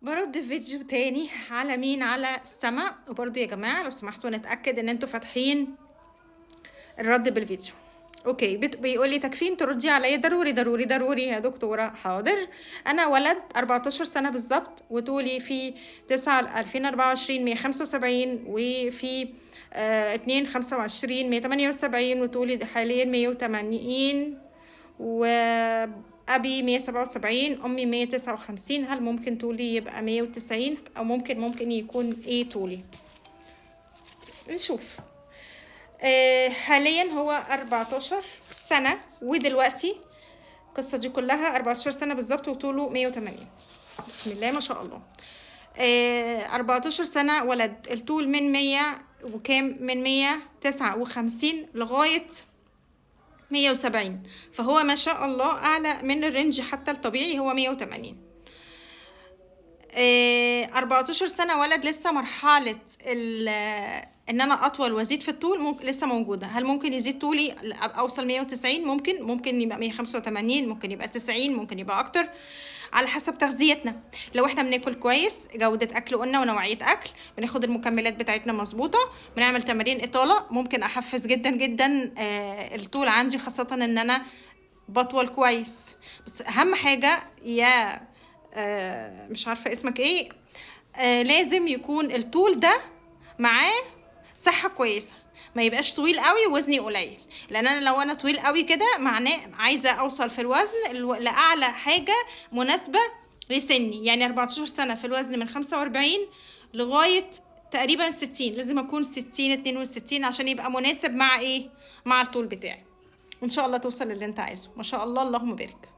برد فيديو تاني على مين؟ على السما. وبرضه يا جماعة لو سمحتوا نتأكد ان انتوا فاتحين الرد بالفيديو. اوكي، بيقول لي تكفين تردي عليا ضروري ضروري ضروري يا دكتورة. حاضر. انا ولد 14 سنة بالظبط، وطولي في 9 2024 175، وفي 2 25 178، وطولي حاليا 180، وأبي 177، أمي 159. هل ممكن طولي يبقى 190 أو ممكن يكون إيه طولي؟ نشوف. حاليا هو 14 سنة، ودلوقتي القصة دي كلها 14 سنة بالظبط، وطوله 180. بسم الله ما شاء الله. 14 سنة ولد، الطول من 100 وكام، من 159 لغاية 170، فهو ما شاء الله أعلى من الرينج حتى الطبيعي، هو 180. 14 سنة ولد، لسه مرحلة ان انا اطول وازيد في الطول ممكن لسه موجودة. هل ممكن يزيد طولي اوصل 190؟ ممكن يبقى 185، ممكن يبقى 90، ممكن يبقى اكتر، على حسب تغذيتنا. لو احنا بناكل كويس، جودة اكل قلنا ونوعية اكل، بناخد المكملات بتاعتنا مظبوطة، بنعمل تمارين اطالة، ممكن احفز جدا جدا الطول عندي، خاصة ان انا بطول كويس. بس اهم حاجة يا مش عارفة اسمك ايه، لازم يكون الطول ده معاه صحة كويسة، ما يبقاش طويل قوي ووزني قليل. لان انا لو انا طويل قوي كده معناه عايزة اوصل في الوزن لاعلى حاجة مناسبة لسني. يعني 14 سنة في الوزن من 45 لغاية تقريبا 60، لازم اكون 60 62 عشان يبقى مناسب مع ايه، مع الطول بتاعي. وان شاء الله توصل للي انت عايزه. ما شاء الله، اللهم بارك.